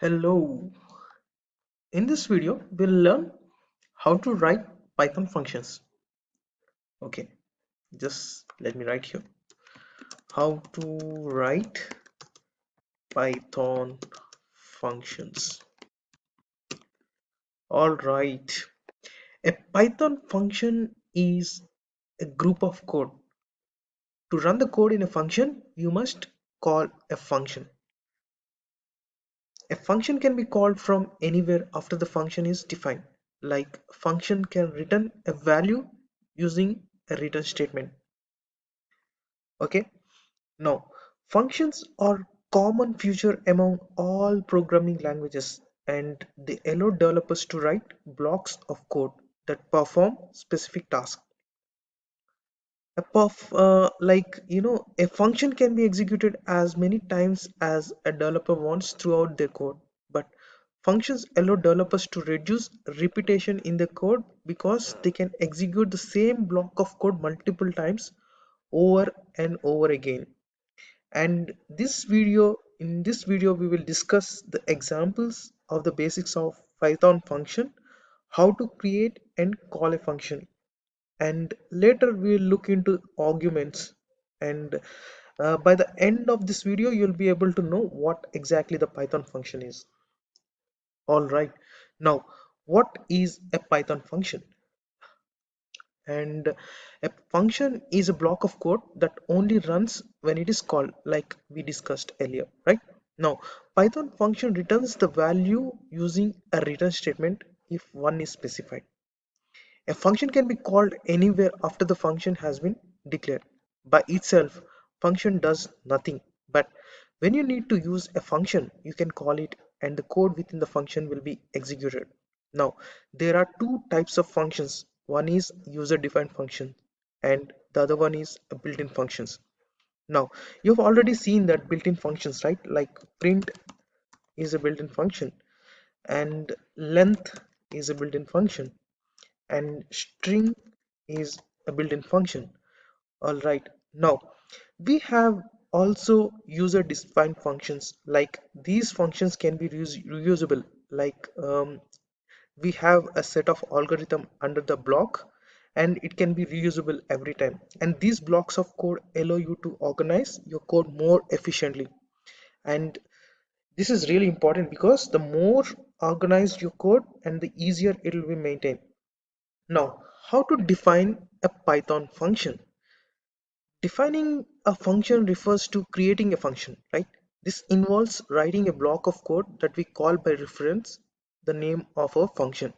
Hello. In this video, we'll learn how to write Python functions. Okay, just let me write here. How to write Python functions. All right. A Python function is a group of code. To run the code in a function, you must call a function. A function can be called from anywhere after the function is defined. Like function can return a value using a return statement. Okay, now functions are common feature among all programming languages, and they allow developers to write blocks of code that perform specific tasks. A function can be executed as many times as a developer wants throughout their code, but functions allow developers to reduce repetition in the code because they can execute the same block of code multiple times over and over again. And in this video we will discuss the examples of the basics of Python function, how to create and call a function, and later we'll look into arguments. And by the end of this video you'll be able to know what exactly the Python function is. All right, now what is a Python function? And a function is a block of code that only runs when it is called, like we discussed earlier, right? Now Python function returns the value using a return statement if one is specified. A function can be called anywhere after the function has been declared. By itself, function does nothing, but when you need to use a function, you can call it and the code within the function will be executed. Now, there are two types of functions. One is user-defined function and the other one is built-in functions. Now, you've already seen that built-in functions, right? Like print is a built-in function and length is a built-in function and string is a built-in function. All right, now we have also user defined functions. Like these functions can be reusable. Like we have a set of algorithm under the block and it can be reusable every time, and these blocks of code allow you to organize your code more efficiently. And this is really important because the more organized your code and the easier it will be maintained. Now, how to define a Python function? Defining a function refers to creating a function, right? This involves writing a block of code that we call by reference the name of a function.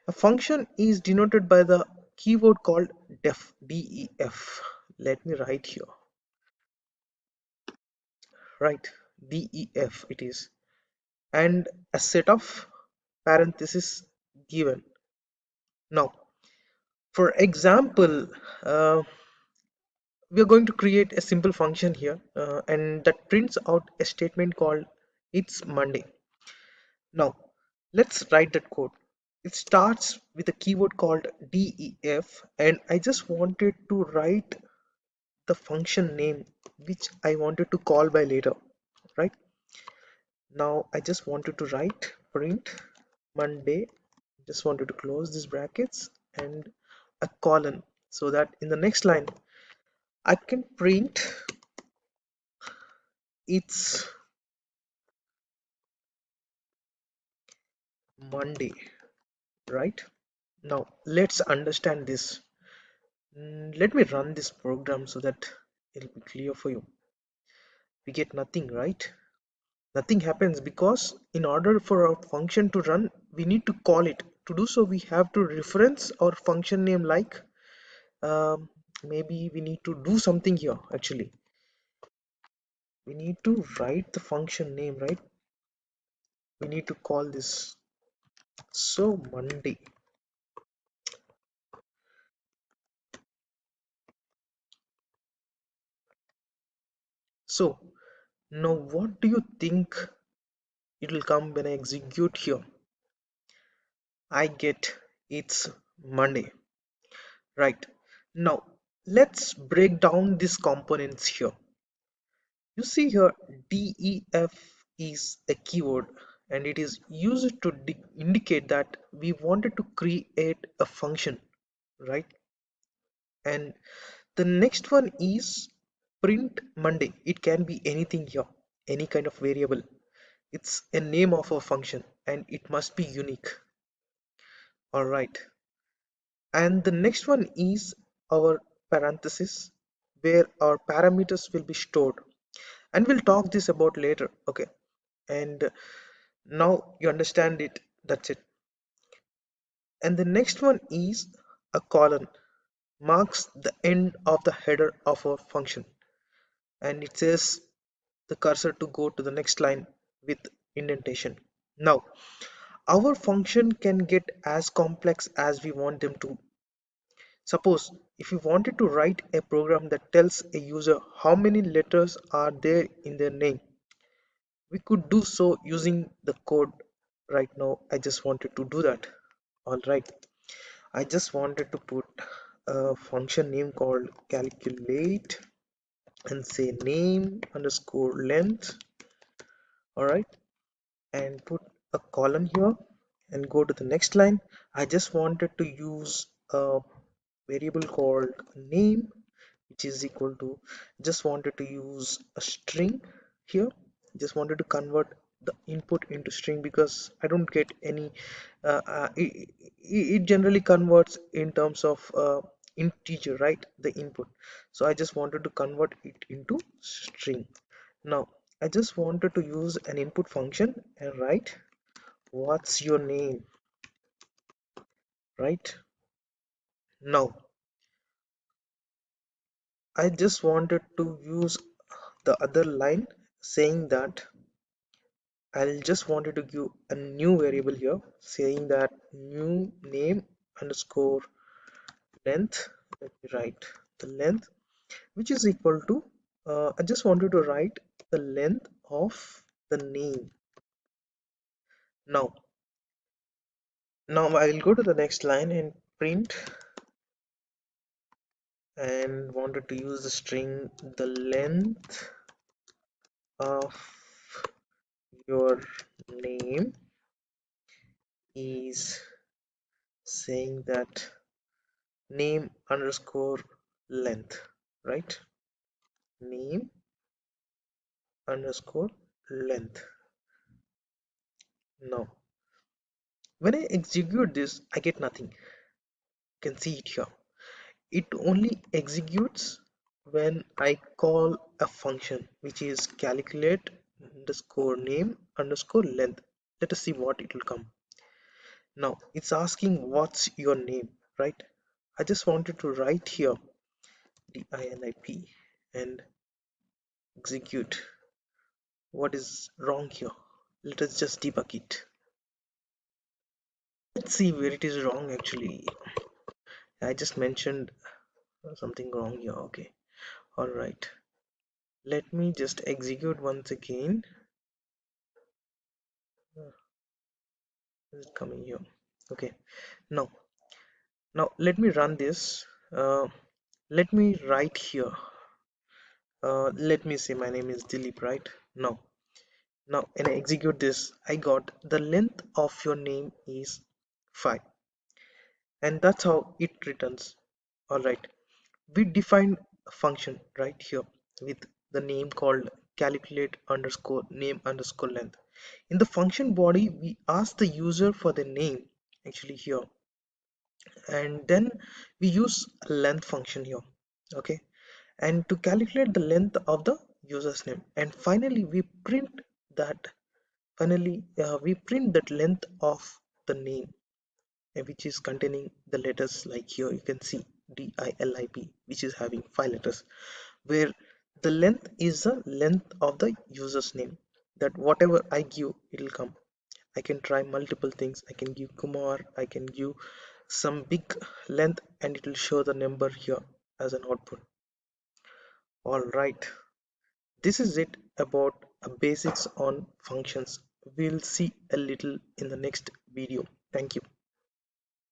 A function is denoted by the keyword called def, def. Let me write here, right? Def it is, and a set of parentheses given. Now, for example, uh, we are going to create a simple function here, and that prints out a statement called it's Monday. Now let's write that code. It starts with a keyword called def, and I just wanted to write the function name which I wanted to call by later, right? Now I just wanted to write print Monday, just wanted to close these brackets and a colon, so that in the next line I can print it's Monday, right? Now let's understand this. Let me run this program so that it'll be clear for you. We get nothing, right? Nothing happens because in order for our function to run, we need to call it. To do so, we have to reference our function name, like um, maybe we need to do something here. Actually, we need to write the function name, right? We need to call this so Monday. So now what do you think it will come when I execute here? I get it's Monday, right? Now let's break down these components here. You see here, def is a keyword and it is used to indicate that we wanted to create a function, right? And the next one is print Monday. It can be anything here, any kind of variable. It's a name of a function and it must be unique. All right. And the next one is our parenthesis, where our parameters will be stored, and we'll talk this about later. Okay. And now you understand it. That's it. And the next one is a colon, marks the end of the header of our function, and it says the cursor to go to the next line with indentation. Now our function can get as complex as we want them to. Suppose if we wanted to write a program that tells a user how many letters are there in their name, we could do so using the code. Right now I just wanted to do that. All right, I just wanted to put a function name called calculate and say name underscore length. All right, and put a colon here and go to the next line. I just wanted to use a variable called name, which is equal to, just wanted to use a string here. Just wanted to convert the input into string because I don't get any it generally converts in terms of integer, right, the input. So I just wanted to convert it into string. Now I just wanted to use an input function and write what's your name, right? Now I just wanted to use the other line saying that I'll just wanted to give a new variable here saying that new name underscore length. Let me write the length, which is equal to I just wanted to write the length of the name. Now I'll go to the next line and print, and wanted to use the string the length of your name is saying that name underscore length, right? Name underscore length. Now when I execute this I get nothing. You can see it here. It only executes when I call a function which is calculate underscore name underscore length. Let us see what it will come. Now it's asking what's your name, right? I just wanted to write here DINIP and execute. What is wrong here? Let us just debug it. Let's see where it is wrong actually. I just mentioned something wrong here. Okay, all right. Let me just execute once again. Is it coming here? Okay. Now let me run this. Let me write here. Let me say my name is Dilip, right? Now when I execute this, I got the length of your name is 5, and that's how it returns. All right. We defined a function right here with the name called calculate underscore name underscore length. In the function body we ask the user for the name actually here, and then we use a length function here. Okay, and to calculate the length of the user's name, and finally we print that that length of the name, which is containing the letters like here you can see DILIP, which is having 5 letters, where the length is the length of the user's name, that whatever I give it will come. I can try multiple things. I can give Kumar, I can give some big length, and it will show the number here as an output. All right, this is it about basics on functions. We'll see a little in the next video. Thank you.